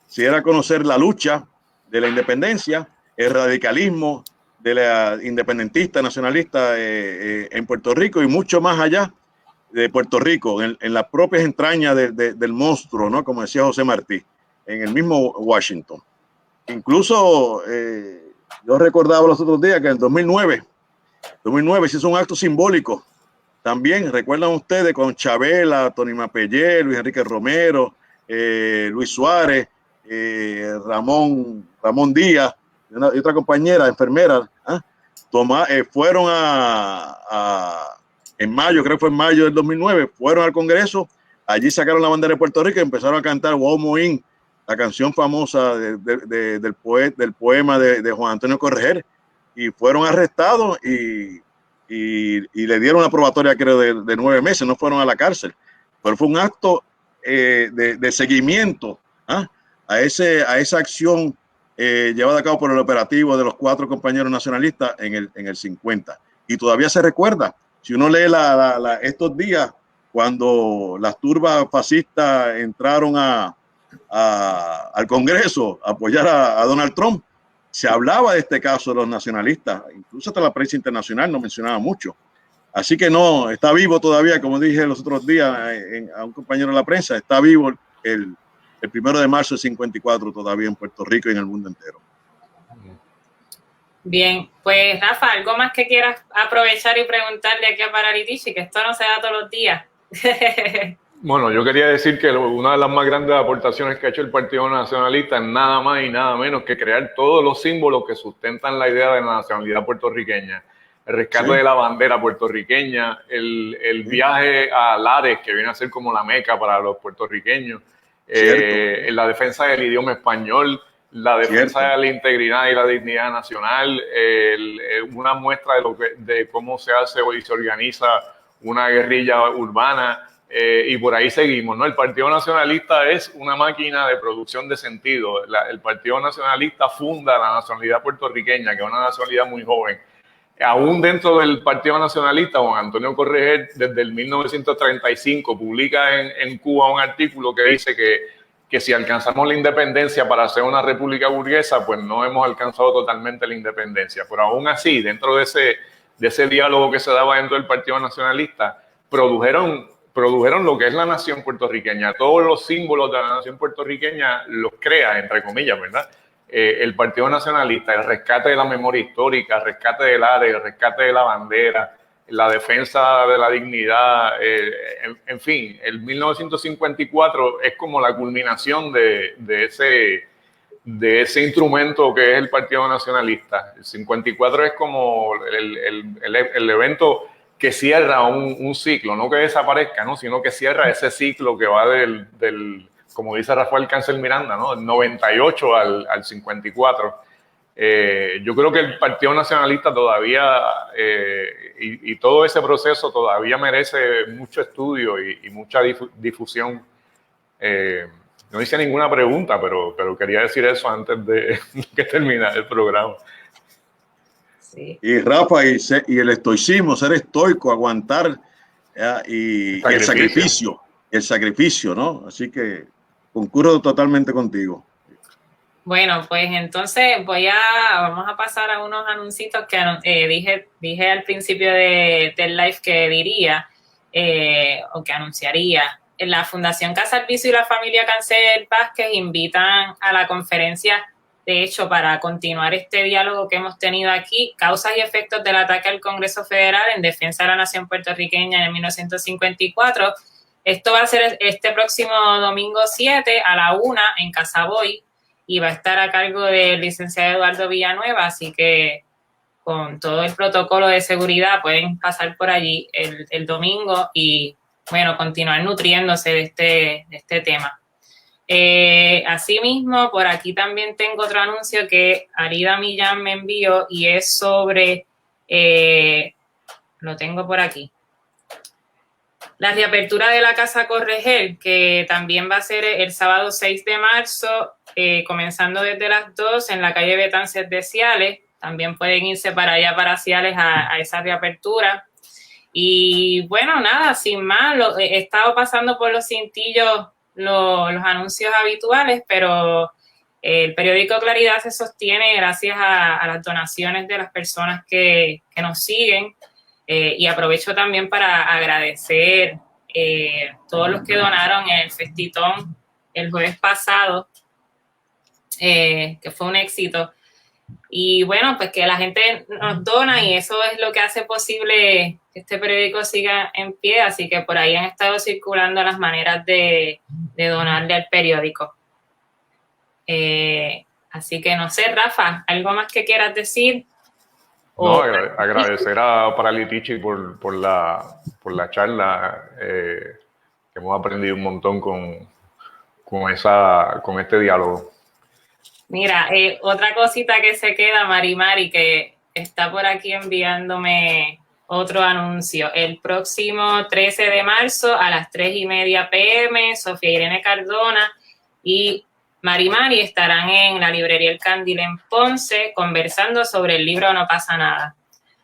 se diera a conocer la lucha de la independencia, el radicalismo de la independentista, nacionalista en Puerto Rico y mucho más allá de Puerto Rico, en las propias entrañas del monstruo, ¿no? Como decía José Martí, en el mismo Washington. Incluso yo recordaba los otros días que en 2009 se hizo un acto simbólico. También recuerdan ustedes con Chabela, Tony Mapellé, Luis Enrique Romero, Luis Suárez, Ramón Díaz y otra compañera, enfermera, fueron en mayo, creo que fue en mayo del 2009, fueron al Congreso, allí sacaron la bandera de Puerto Rico y empezaron a cantar Wow Moín, la canción famosa del poema de Juan Antonio Correger, y fueron arrestados y le dieron una probatoria, creo, de 9 meses, no fueron a la cárcel, pero fue un acto de seguimiento a esa acción llevada a cabo por el operativo de los 4 compañeros nacionalistas en el 50. Y todavía se recuerda, si uno lee estos días, cuando las turbas fascistas entraron al Congreso a apoyar a Donald Trump, se hablaba de este caso de los nacionalistas, incluso hasta la prensa internacional no mencionaba mucho. Así que no, está vivo todavía, como dije los otros días a un compañero de la prensa, está vivo el 1 de marzo del 54 todavía en Puerto Rico y en el mundo entero. Bien, pues Rafa, ¿algo más que quieras aprovechar y preguntarle aquí a Paralitichi? Que esto no se da todos los días. Bueno, yo quería decir que una de las más grandes aportaciones que ha hecho el Partido Nacionalista es nada más y nada menos que crear todos los símbolos que sustentan la idea de la nacionalidad puertorriqueña. El rescate de la bandera puertorriqueña, el viaje a Lares, que viene a ser como la Meca para los puertorriqueños, la defensa del idioma español, la defensa de la integridad y la dignidad nacional, una muestra de cómo se hace y se organiza una guerrilla urbana, y por ahí seguimos, ¿no? El Partido Nacionalista es una máquina de producción de sentido. El Partido Nacionalista funda la nacionalidad puertorriqueña, que es una nacionalidad muy joven. Aún dentro del Partido Nacionalista, Juan Antonio Correger, desde el 1935, publica en Cuba un artículo que dice que si alcanzamos la independencia para ser una república burguesa, pues no hemos alcanzado totalmente la independencia. Pero aún así, dentro de ese diálogo que se daba dentro del Partido Nacionalista, produjeron lo que es la nación puertorriqueña. Todos los símbolos de la nación puertorriqueña los crea, entre comillas, ¿verdad? El Partido Nacionalista, el rescate de la memoria histórica, el rescate del área, el rescate de la bandera, la defensa de la dignidad, en fin, el 1954 es como la culminación de ese instrumento que es el Partido Nacionalista. El 54 es como el evento que cierra un ciclo, no que desaparezca, ¿no? Sino que cierra ese ciclo que va del como dice Rafael Cáncer Miranda, ¿no? Del 98 al 54. Yo creo que el Partido Nacionalista todavía, y todo ese proceso todavía merece mucho estudio y mucha difusión. No hice ninguna pregunta, pero quería decir eso antes de que terminara el programa. Sí. Y Rafa, y el estoicismo, ser estoico, aguantar, y el sacrificio, ¿no? Así que concurro totalmente contigo. Bueno, pues entonces vamos a pasar a unos anuncios que dije al principio del live que diría o que anunciaría. la Fundación Casa Albizu y la familia Cáncer Vázquez invitan a la conferencia, de hecho, para continuar este diálogo que hemos tenido aquí, causas y efectos del ataque al Congreso Federal en defensa de la nación puertorriqueña en 1954. Esto va a ser este próximo domingo 7 a la 1 en Casa Boy y va a estar a cargo del licenciado Eduardo Villanueva, así que con todo el protocolo de seguridad pueden pasar por allí el domingo y, bueno, continuar nutriéndose de este tema. Asimismo, por aquí también tengo otro anuncio que Arida Millán me envió y es sobre, lo tengo por aquí, la reapertura de la Casa Corregel, que también va a ser el sábado 6 de marzo, comenzando desde las 2 en la calle Betances de Ciales. También pueden irse para allá, para Ciales, a esa reapertura. Y bueno, nada, sin más, he estado pasando por los cintillos los anuncios habituales, pero el periódico Claridad se sostiene gracias a las donaciones de las personas que nos siguen. Y aprovecho también para agradecer todos los que donaron en el Festitón el jueves pasado, que fue un éxito. Y bueno, pues que la gente nos dona y eso es lo que hace posible que este periódico siga en pie, así que por ahí han estado circulando las maneras de donarle al periódico. Así que no sé, Rafa, ¿algo más que quieras decir? No, agradecer a Paralitichi por la charla, que hemos aprendido un montón con este diálogo. Mira, otra cosita que se queda, Mari, que está por aquí enviándome otro anuncio. El próximo 13 de marzo a las 3:30 p.m., Sofía Irene Cardona y Mari estarán en la librería El Candil en Ponce conversando sobre el libro No pasa nada.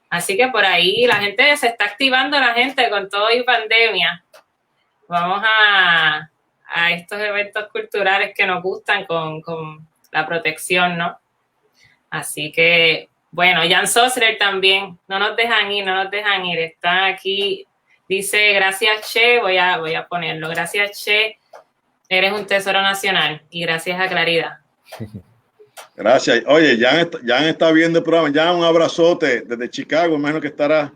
Así que por ahí la gente se está activando, la gente con todo y pandemia. Vamos a estos eventos culturales que nos gustan con la protección, ¿no? Así que, bueno, Jan Sosler también, no nos dejan ir, están aquí, dice, gracias Che, voy a ponerlo, gracias Che, eres un tesoro nacional y gracias a Claridad. Gracias. Oye, Jan está viendo el programa, Jan, un abrazote desde Chicago, imagino que estará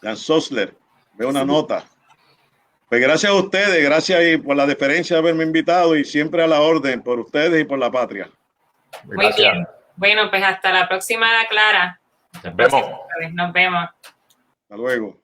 Jan Sosler, veo una nota. Pues gracias a ustedes, gracias por la deferencia de haberme invitado y siempre a la orden por ustedes y por la patria. Muy bien. Bueno, pues hasta la próxima, Clara. Nos vemos. Nos vemos. Hasta luego.